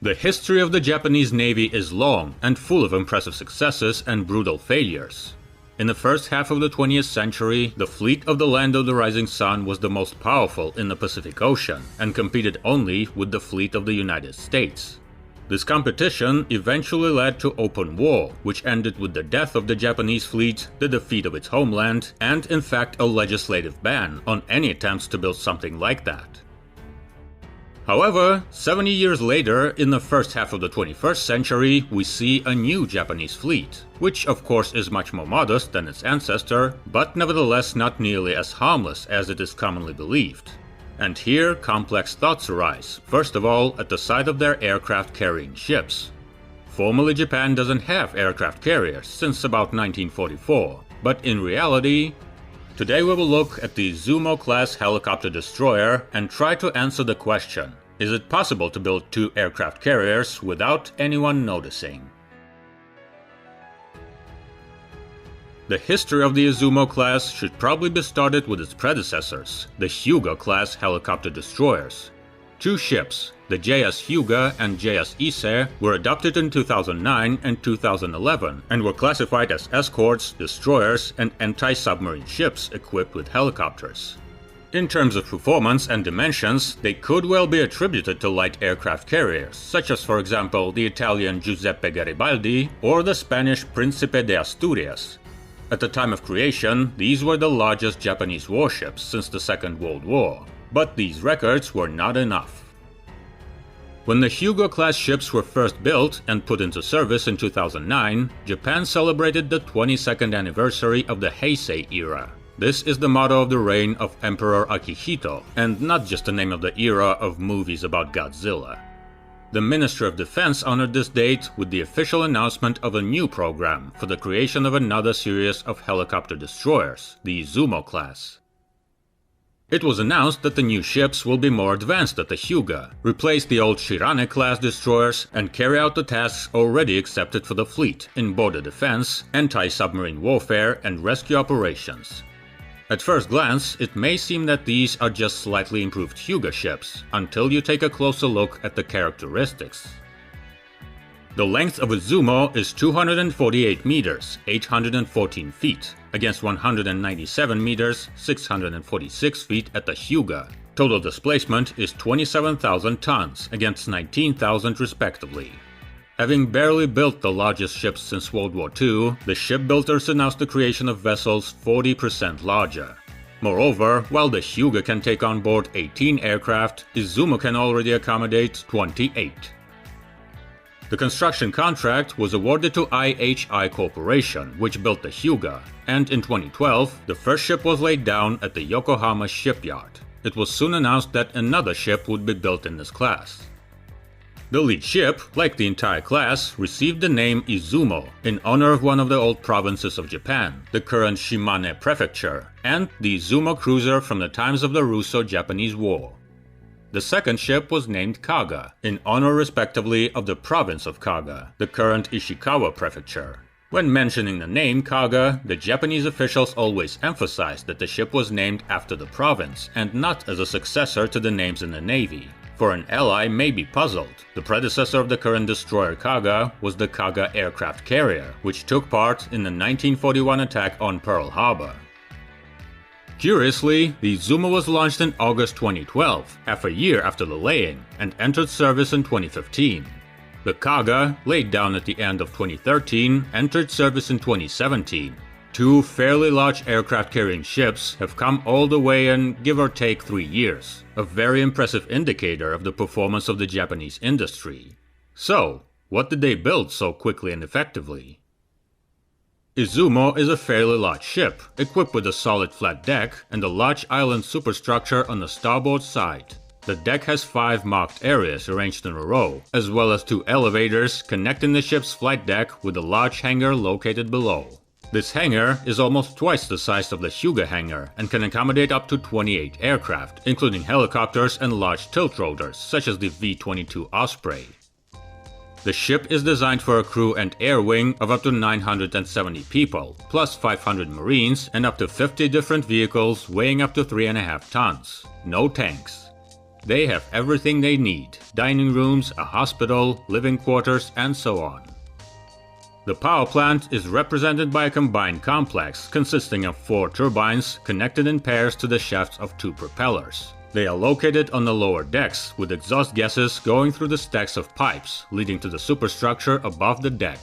The history of the Japanese Navy is long and full of impressive successes and brutal failures. In the first half of the 20th century, the fleet of the Land of the Rising Sun was the most powerful in the Pacific Ocean and competed only with the fleet of the United States. This competition eventually led to open war, which ended with the death of the Japanese fleet, the defeat of its homeland, and in fact a legislative ban on any attempts to build something like that. However, 70 years later, in the first half of the 21st century, we see a new Japanese fleet, which of course is much more modest than its ancestor, but nevertheless not nearly as harmless as it is commonly believed. And here complex thoughts arise, first of all at the sight of their aircraft-carrying ships. Formally, Japan doesn't have aircraft carriers since about 1944, but in reality, today we will look at the Izumo-class helicopter destroyer and try to answer the question, is it possible to build two aircraft carriers without anyone noticing? The history of the Izumo class should probably be started with its predecessors, the Hyuga-class helicopter destroyers. Two ships, the JS Hyuga and JS Ise, were adopted in 2009 and 2011 and were classified as escorts, destroyers, and anti-submarine ships equipped with helicopters. In terms of performance and dimensions, they could well be attributed to light aircraft carriers, such as for example the Italian Giuseppe Garibaldi or the Spanish Príncipe de Asturias. At the time of creation, these were the largest Japanese warships since the Second World War, but these records were not enough. When the Hyuga-class ships were first built and put into service in 2009, Japan celebrated the 22nd anniversary of the Heisei era. This is the motto of the reign of Emperor Akihito, and not just the name of the era of movies about Godzilla. The Ministry of Defense honored this date with the official announcement of a new program for the creation of another series of helicopter destroyers, the Izumo class. It was announced that the new ships will be more advanced than the Hyuga, replace the old Shirane-class destroyers, and carry out the tasks already accepted for the fleet in border defense, anti-submarine warfare, and rescue operations. At first glance, it may seem that these are just slightly improved Hyuga ships, until you take a closer look at the characteristics. The length of Izumo is 248 meters, 814 feet, against 197 meters, 646 feet at the Hyuga. Total displacement is 27,000 tons, against 19,000 respectively. Having barely built the largest ships since World War II, the shipbuilders announced the creation of vessels 40% larger. Moreover, while the Hyuga can take on board 18 aircraft, Izumo can already accommodate 28. The construction contract was awarded to IHI Corporation, which built the Hyuga, and in 2012, the first ship was laid down at the Yokohama shipyard. It was soon announced that another ship would be built in this class. The lead ship, like the entire class, received the name Izumo in honor of one of the old provinces of Japan, the current Shimane Prefecture, and the Izumo cruiser from the times of the Russo-Japanese War. The second ship was named Kaga, in honor respectively of the province of Kaga, the current Ishikawa Prefecture. When mentioning the name Kaga, the Japanese officials always emphasized that the ship was named after the province and not as a successor to the names in the Navy. For an ally may be puzzled, the predecessor of the current destroyer Kaga was the Kaga aircraft carrier, which took part in the 1941 attack on Pearl Harbor. Curiously, the Izumo was launched in August 2012, half a year after the laying, and entered service in 2015. The Kaga, laid down at the end of 2013, entered service in 2017. Two fairly large aircraft-carrying ships have come all the way in give or take 3 years, a very impressive indicator of the performance of the Japanese industry. So, what did they build so quickly and effectively? Izumo is a fairly large ship, equipped with a solid flat deck and a large island superstructure on the starboard side. The deck has 5 marked areas arranged in a row, as well as 2 elevators connecting the ship's flight deck with a large hangar located below. This hangar is almost twice the size of the Hyuga hangar and can accommodate up to 28 aircraft, including helicopters and large tilt rotors, such as the V-22 Osprey. The ship is designed for a crew and air wing of up to 970 people, plus 500 Marines and up to 50 different vehicles weighing up to 3.5 tons. No tanks. They have everything they need: dining rooms, a hospital, living quarters, and so on. The power plant is represented by a combined complex consisting of 4 turbines connected in pairs to the shafts of 2 propellers. They are located on the lower decks, with exhaust gases going through the stacks of pipes, leading to the superstructure above the deck.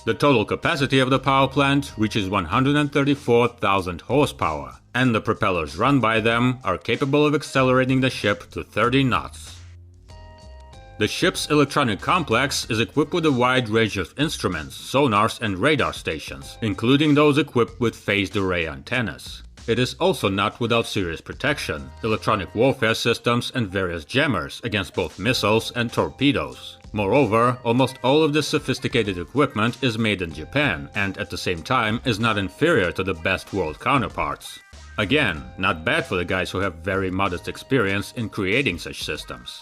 The total capacity of the power plant reaches 134,000 horsepower, and the propellers run by them are capable of accelerating the ship to 30 knots. The ship's electronic complex is equipped with a wide range of instruments, sonars, and radar stations, including those equipped with phased array antennas. It is also not without serious protection, electronic warfare systems, and various jammers against both missiles and torpedoes. Moreover, almost all of this sophisticated equipment is made in Japan and at the same time is not inferior to the best world counterparts. Again, not bad for the guys who have very modest experience in creating such systems.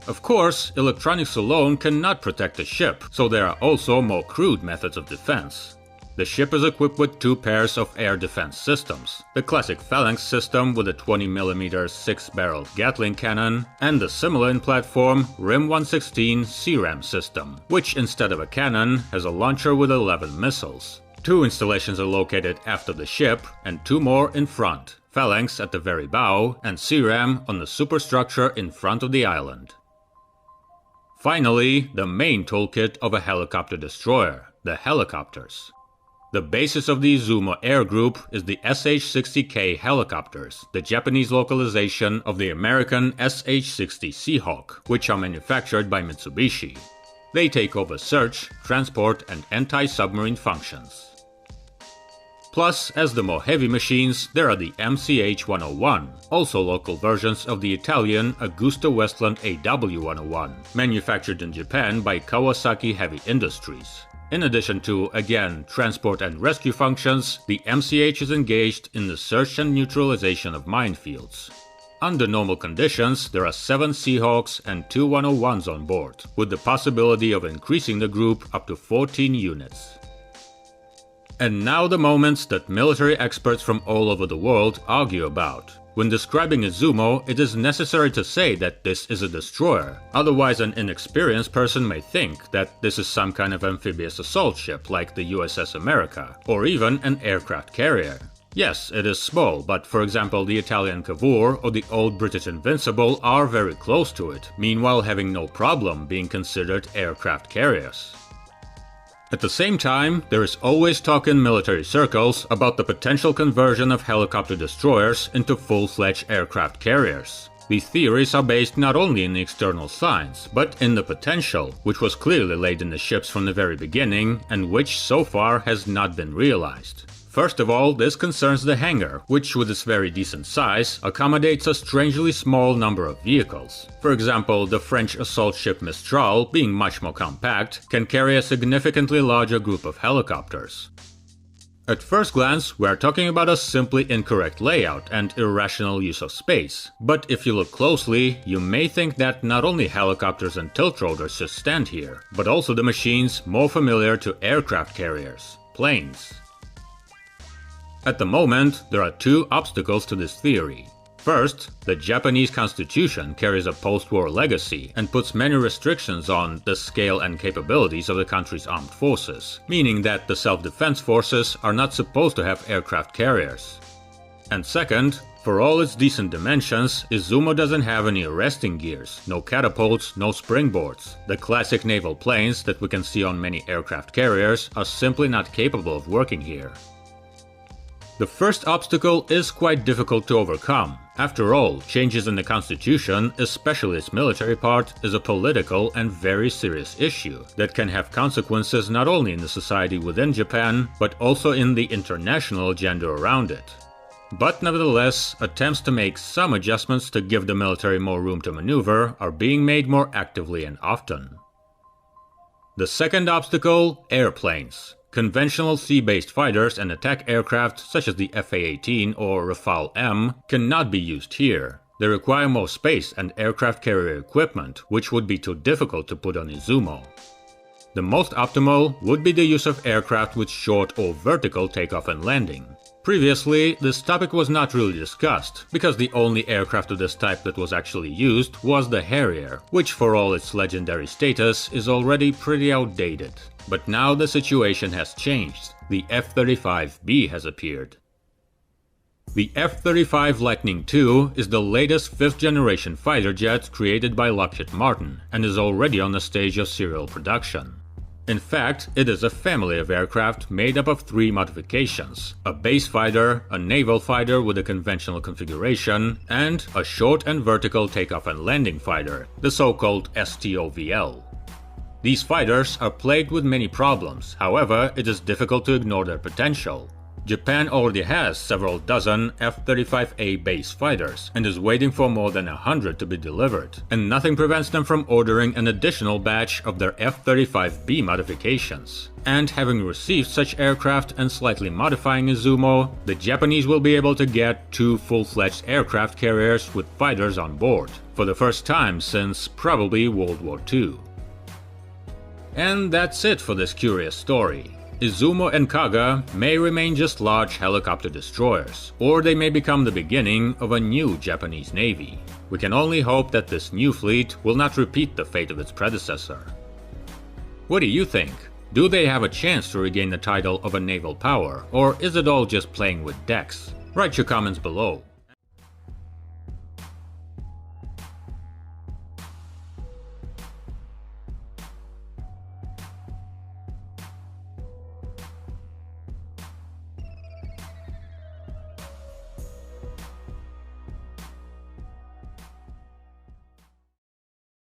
Of course, electronics alone cannot protect the ship, so there are also more crude methods of defense. The ship is equipped with 2 pairs of air defense systems, the classic Phalanx system with a 20mm 6-barreled Gatling cannon, and the similar in platform RIM-116 CRAM system, which instead of a cannon has a launcher with 11 missiles. 2 installations are located aft of the ship and 2 more in front, Phalanx at the very bow and CRAM on the superstructure in front of the island. Finally, the main toolkit of a helicopter destroyer, the helicopters. The basis of the Izumo Air Group is the SH-60K helicopters, the Japanese localization of the American SH-60 Seahawk, which are manufactured by Mitsubishi. They take over search, transport, and anti-submarine functions. Plus, as the more heavy machines, there are the MCH-101, also local versions of the Italian Augusta Westland AW-101, manufactured in Japan by Kawasaki Heavy Industries. In addition to, again, transport and rescue functions, the MCH is engaged in the search and neutralization of minefields. Under normal conditions, there are 7 Seahawks and 2 101s on board, with the possibility of increasing the group up to 14 units. And now the moments that military experts from all over the world argue about. When describing Izumo, it is necessary to say that this is a destroyer, otherwise an inexperienced person may think that this is some kind of amphibious assault ship like the USS America, or even an aircraft carrier. Yes, it is small, but for example the Italian Cavour or the old British Invincible are very close to it, meanwhile having no problem being considered aircraft carriers. At the same time, there is always talk in military circles about the potential conversion of helicopter destroyers into full-fledged aircraft carriers. These theories are based not only in the external signs, but in the potential, which was clearly laid in the ships from the very beginning, and which so far has not been realized. First of all, this concerns the hangar, which with its very decent size, accommodates a strangely small number of vehicles. For example, the French assault ship Mistral, being much more compact, can carry a significantly larger group of helicopters. At first glance, we are talking about a simply incorrect layout and irrational use of space, but if you look closely, you may think that not only helicopters and tiltrotors should stand here, but also the machines more familiar to aircraft carriers, planes. At the moment, there are 2 obstacles to this theory. First, the Japanese constitution carries a post-war legacy and puts many restrictions on the scale and capabilities of the country's armed forces, meaning that the self-defense forces are not supposed to have aircraft carriers. And second, for all its decent dimensions, Izumo doesn't have any arresting gears, no catapults, no springboards. The classic naval planes that we can see on many aircraft carriers are simply not capable of working here. The first obstacle is quite difficult to overcome. After all, changes in the constitution, especially its military part, is a political and very serious issue that can have consequences not only in the society within Japan, but also in the international agenda around it. But nevertheless, attempts to make some adjustments to give the military more room to maneuver are being made more actively and often. The second obstacle: airplanes. Conventional sea-based fighters and attack aircraft such as the Fa-18 or Rafale-M cannot be used here. They require more space and aircraft carrier equipment, which would be too difficult to put on Izumo. The most optimal would be the use of aircraft with short or vertical takeoff and landing. Previously, this topic was not really discussed, because the only aircraft of this type that was actually used was the Harrier, which for all its legendary status is already pretty outdated. But now the situation has changed. The F-35B has appeared. The F-35 Lightning II is the latest 5th generation fighter jet created by Lockheed Martin and is already on the stage of serial production. In fact, it is a family of aircraft made up of 3 modifications: a base fighter, a naval fighter with a conventional configuration, and a short and vertical takeoff and landing fighter, the so-called STOVL. These fighters are plagued with many problems, however, it is difficult to ignore their potential. Japan already has several dozen F-35A base fighters and is waiting for more than 100 to be delivered, and nothing prevents them from ordering an additional batch of their F-35B modifications. And having received such aircraft and slightly modifying Izumo, the Japanese will be able to get 2 full-fledged aircraft carriers with fighters on board, for the first time since probably World War II. And that's it for this curious story. Izumo and Kaga may remain just large helicopter destroyers, or they may become the beginning of a new Japanese navy. We can only hope that this new fleet will not repeat the fate of its predecessor. What do you think? Do they have a chance to regain the title of a naval power, or is it all just playing with decks? Write your comments below.